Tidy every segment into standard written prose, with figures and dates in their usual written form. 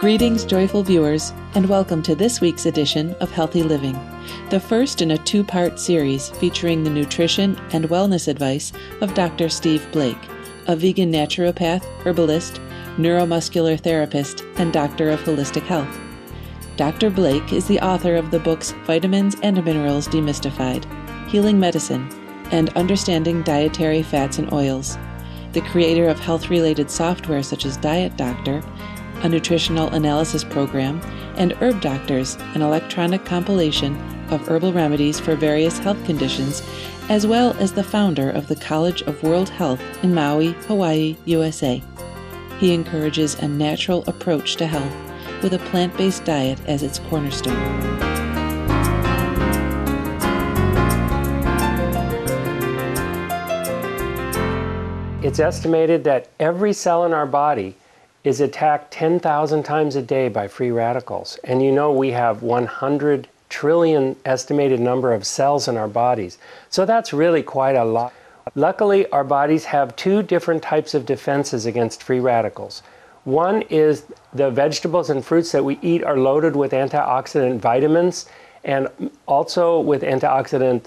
Greetings, joyful viewers, and welcome to this week's edition of Healthy Living, the first in a two-part series featuring the nutrition and wellness advice of Dr. Steve Blake, a vegan naturopath, herbalist, neuromuscular therapist, and doctor of holistic health. Dr. Blake is the author of the books Vitamins and Minerals Demystified, Healing Medicine, and Understanding Dietary Fats and Oils, the creator of health-related software such as Diet Doctor, a nutritional analysis program, and Herb Doctors, an electronic compilation of herbal remedies for various health conditions, as well as the founder of the College of World Health in Maui, Hawaii, USA. He encourages a natural approach to health with a plant-based diet as its cornerstone. It's estimated that every cell in our body is attacked 10,000 times a day by free radicals. And you know we have 100 trillion estimated number of cells in our bodies. So that's really quite a lot. Luckily, our bodies have two different types of defenses against free radicals. One is the vegetables and fruits that we eat are loaded with antioxidant vitamins and also with antioxidant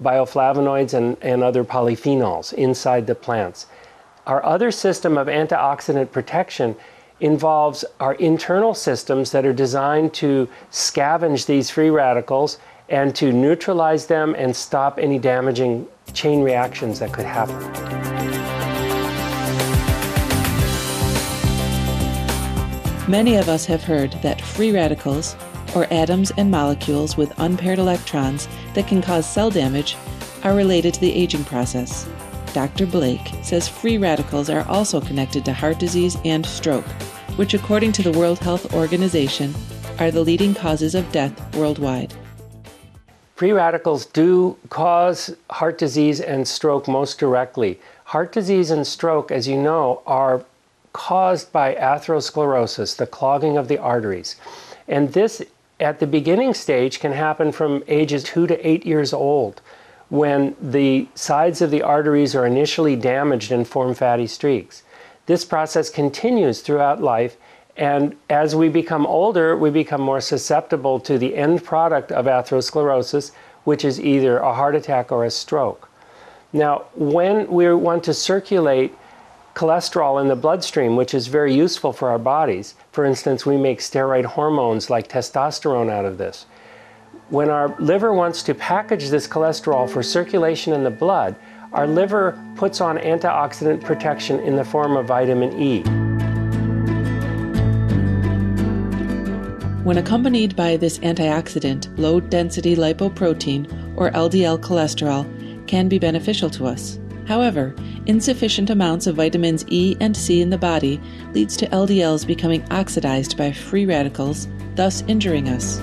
bioflavonoids and other polyphenols inside the plants. Our other system of antioxidant protection involves our internal systems that are designed to scavenge these free radicals and to neutralize them and stop any damaging chain reactions that could happen. Many of us have heard that free radicals, or atoms and molecules with unpaired electrons that can cause cell damage, are related to the aging process. Dr. Blake says free radicals are also connected to heart disease and stroke, which according to the World Health Organization are the leading causes of death worldwide. Free radicals do cause heart disease and stroke most directly. Heart disease and stroke, as you know, are caused by atherosclerosis, the clogging of the arteries. And this, at the beginning stage, can happen from ages 2 to 8 years old, when the sides of the arteries are initially damaged and form fatty streaks. This process continues throughout life, and as we become older, we become more susceptible to the end product of atherosclerosis, which is either a heart attack or a stroke. Now, when we want to circulate cholesterol in the bloodstream, which is very useful for our bodies, for instance, we make steroid hormones like testosterone out of this. When our liver wants to package this cholesterol for circulation in the blood, our liver puts on antioxidant protection in the form of vitamin E. When accompanied by this antioxidant, low-density lipoprotein, or LDL cholesterol, can be beneficial to us. However, insufficient amounts of vitamins E and C in the body leads to LDLs becoming oxidized by free radicals, thus injuring us.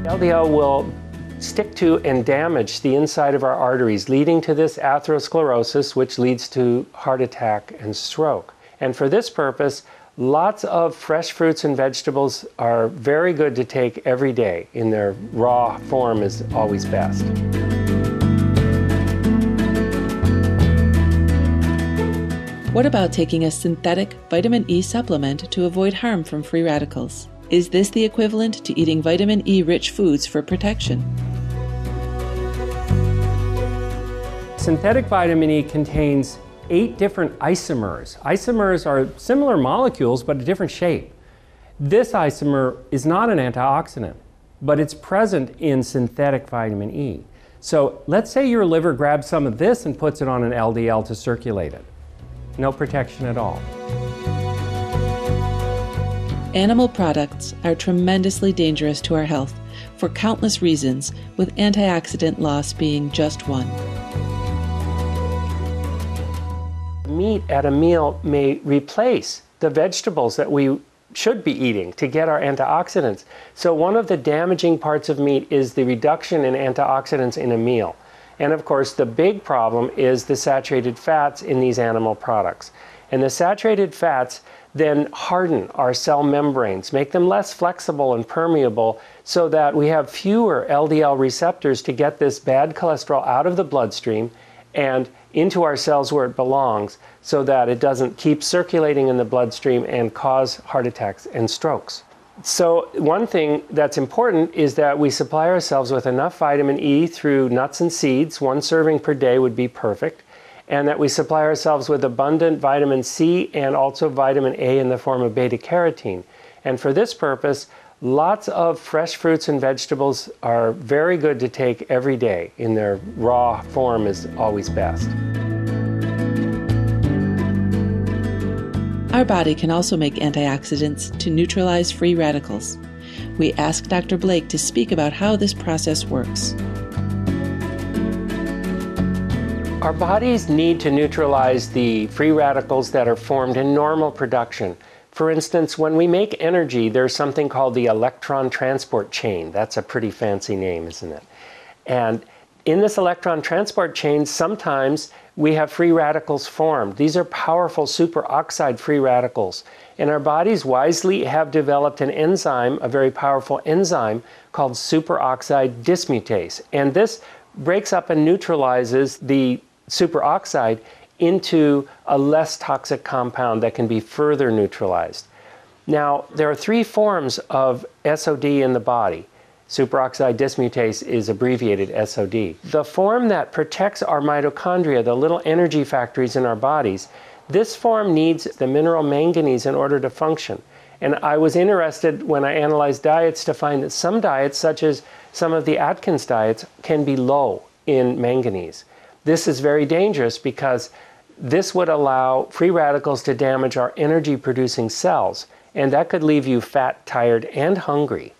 LDL will stick to and damage the inside of our arteries, leading to this atherosclerosis, which leads to heart attack and stroke. And for this purpose, lots of fresh fruits and vegetables are very good to take every day. In their raw form is always best. What about taking a synthetic vitamin E supplement to avoid harm from free radicals? Is this the equivalent to eating vitamin E-rich foods for protection? Synthetic vitamin E contains 8 different isomers. Isomers are similar molecules, but a different shape. This isomer is not an antioxidant, but it's present in synthetic vitamin E. So let's say your liver grabs some of this and puts it on an LDL to circulate it. No protection at all. Animal products are tremendously dangerous to our health for countless reasons, with antioxidant loss being just one. Meat at a meal may replace the vegetables that we should be eating to get our antioxidants. So one of the damaging parts of meat is the reduction in antioxidants in a meal. And of course, the big problem is the saturated fats in these animal products. And the saturated fats then harden our cell membranes, make them less flexible and permeable so that we have fewer LDL receptors to get this bad cholesterol out of the bloodstream and into our cells where it belongs so that it doesn't keep circulating in the bloodstream and cause heart attacks and strokes. So one thing that's important is that we supply ourselves with enough vitamin E through nuts and seeds. 1 serving per day would be perfect. And that we supply ourselves with abundant vitamin C and also vitamin A in the form of beta carotene. And for this purpose, lots of fresh fruits and vegetables are very good to take every day. In their raw form is always best. Our body can also make antioxidants to neutralize free radicals. We asked Dr. Blake to speak about how this process works. Our bodies need to neutralize the free radicals that are formed in normal production. For instance, when we make energy, there's something called the electron transport chain. That's a pretty fancy name, isn't it? And in this electron transport chain, sometimes we have free radicals formed. These are powerful superoxide free radicals. And our bodies wisely have developed an enzyme, a very powerful enzyme, called superoxide dismutase. And this breaks up and neutralizes the superoxide into a less toxic compound that can be further neutralized. Now, there are 3 forms of SOD in the body. Superoxide dismutase is abbreviated SOD. The form that protects our mitochondria, the little energy factories in our bodies, this form needs the mineral manganese in order to function. And I was interested when I analyzed diets to find that some diets, such as some of the Atkins diets, can be low in manganese. This is very dangerous because this would allow free radicals to damage our energy-producing cells, and that could leave you fat, tired, and hungry.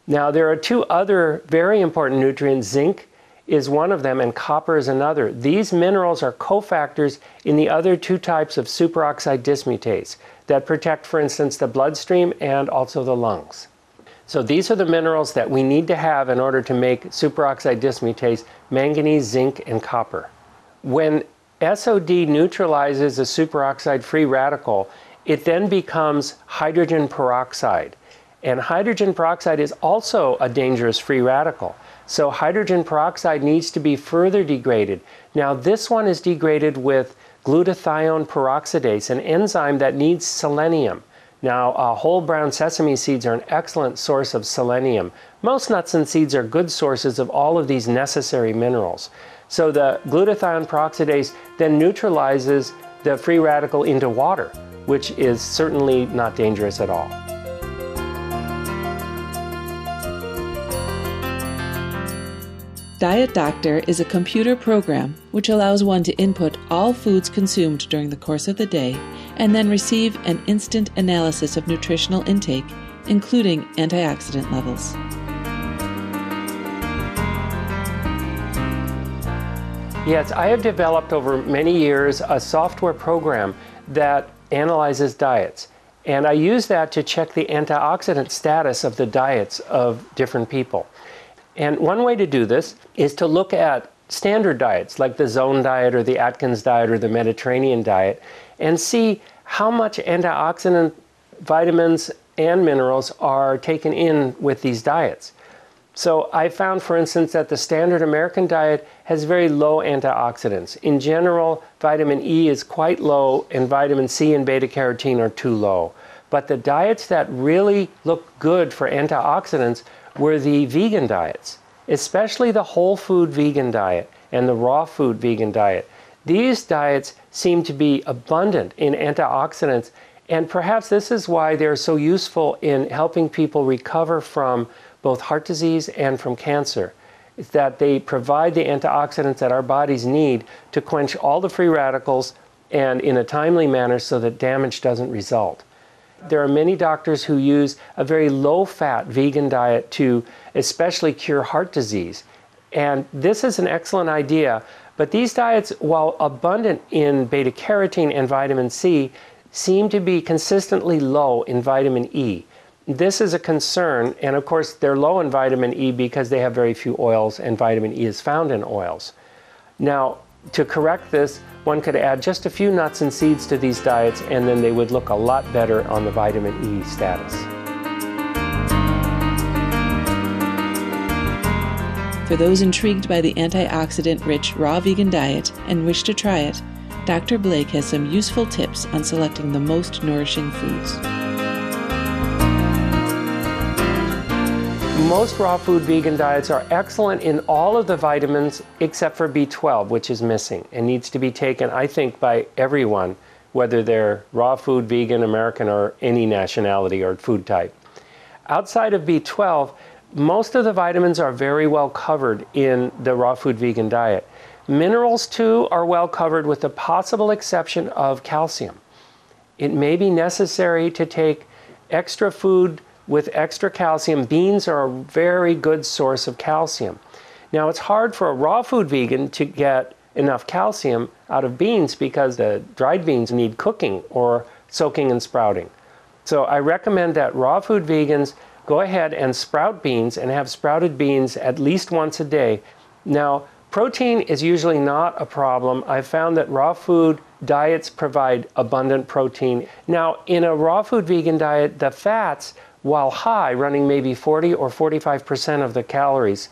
Now, there are 2 other very important nutrients. Zinc is one of them, and copper is another. These minerals are cofactors in the other 2 types of superoxide dismutase that protect, for instance, the bloodstream and also the lungs. So these are the minerals that we need to have in order to make superoxide dismutase: manganese, zinc, and copper. When SOD neutralizes a superoxide free radical, it then becomes hydrogen peroxide. And hydrogen peroxide is also a dangerous free radical. So hydrogen peroxide needs to be further degraded. Now this one is degraded with glutathione peroxidase, an enzyme that needs selenium. Now, whole brown sesame seeds are an excellent source of selenium. Most nuts and seeds are good sources of all of these necessary minerals. So the glutathione peroxidase then neutralizes the free radical into water, which is certainly not dangerous at all. Diet Doctor is a computer program which allows one to input all foods consumed during the course of the day and then receive an instant analysis of nutritional intake, including antioxidant levels. Yes, I have developed over many years a software program that analyzes diets. And I use that to check the antioxidant status of the diets of different people. And one way to do this is to look at standard diets like the Zone diet or the Atkins diet or the Mediterranean diet and see how much antioxidant vitamins and minerals are taken in with these diets. So I found, for instance, that the standard American diet has very low antioxidants. In general, vitamin E is quite low and vitamin C and beta carotene are too low. But the diets that really look good for antioxidants were the vegan diets, especially the whole food vegan diet and the raw food vegan diet. These diets seem to be abundant in antioxidants, and perhaps this is why they're so useful in helping people recover from both heart disease and from cancer. It's that they provide the antioxidants that our bodies need to quench all the free radicals and in a timely manner so that damage doesn't result. There are many doctors who use a very low-fat vegan diet to especially cure heart disease. And this is an excellent idea, but these diets, while abundant in beta carotene and vitamin C, seem to be consistently low in vitamin E. This is a concern, and of course they're low in vitamin E because they have very few oils, and vitamin E is found in oils. Now, to correct this, one could add just a few nuts and seeds to these diets, and then they would look a lot better on the vitamin E status. For those intrigued by the antioxidant-rich raw vegan diet and wish to try it, Dr. Blake has some useful tips on selecting the most nourishing foods. Most raw food vegan diets are excellent in all of the vitamins except for B12, which is missing and needs to be taken, I think, by everyone, whether they're raw food, vegan, American, or any nationality or food type. Outside of B12, most of the vitamins are very well covered in the raw food vegan diet. Minerals, too, are well covered with the possible exception of calcium. It may be necessary to take extra food with extra calcium. Beans are a very good source of calcium. Now, it's hard for a raw food vegan to get enough calcium out of beans because the dried beans need cooking or soaking and sprouting. So I recommend that raw food vegans go ahead and sprout beans and have sprouted beans at least once a day. Now, protein is usually not a problem. I've found that raw food diets provide abundant protein. Now, in a raw food vegan diet, the fats, while high, running maybe 40 or 45% of the calories,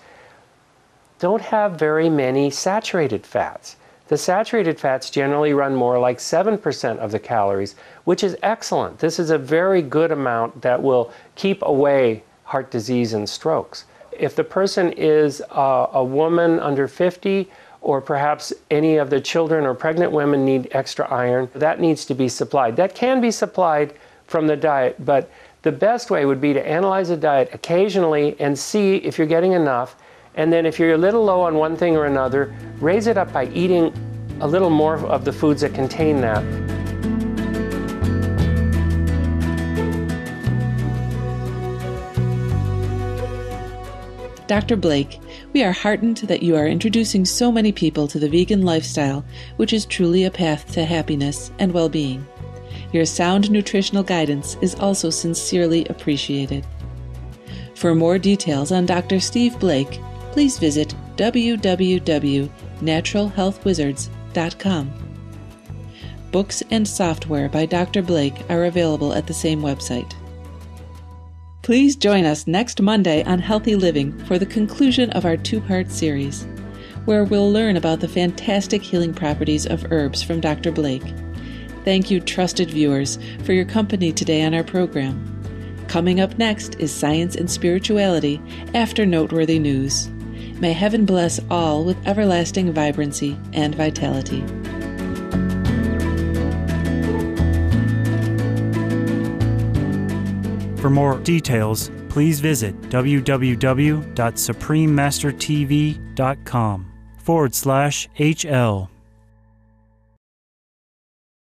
don't have very many saturated fats. The saturated fats generally run more like 7% of the calories, which is excellent. This is a very good amount that will keep away heart disease and strokes. If the person is a woman under 50, or perhaps any of the children or pregnant women need extra iron, that needs to be supplied. That can be supplied from the diet, but the best way would be to analyze a diet occasionally and see if you're getting enough. And then if you're a little low on one thing or another, raise it up by eating a little more of the foods that contain that. Dr. Blake, we are heartened that you are introducing so many people to the vegan lifestyle, which is truly a path to happiness and well-being. Your sound nutritional guidance is also sincerely appreciated. For more details on Dr. Steve Blake, please visit www.naturalhealthwizards.com. Books and software by Dr. Blake are available at the same website. Please join us next Monday on Healthy Living for the conclusion of our two-part series, where we'll learn about the fantastic healing properties of herbs from Dr. Blake. Thank you, trusted viewers, for your company today on our program. Coming up next is Science and Spirituality after Noteworthy News. May heaven bless all with everlasting vibrancy and vitality. For more details, please visit www.suprememastertv.com/HL.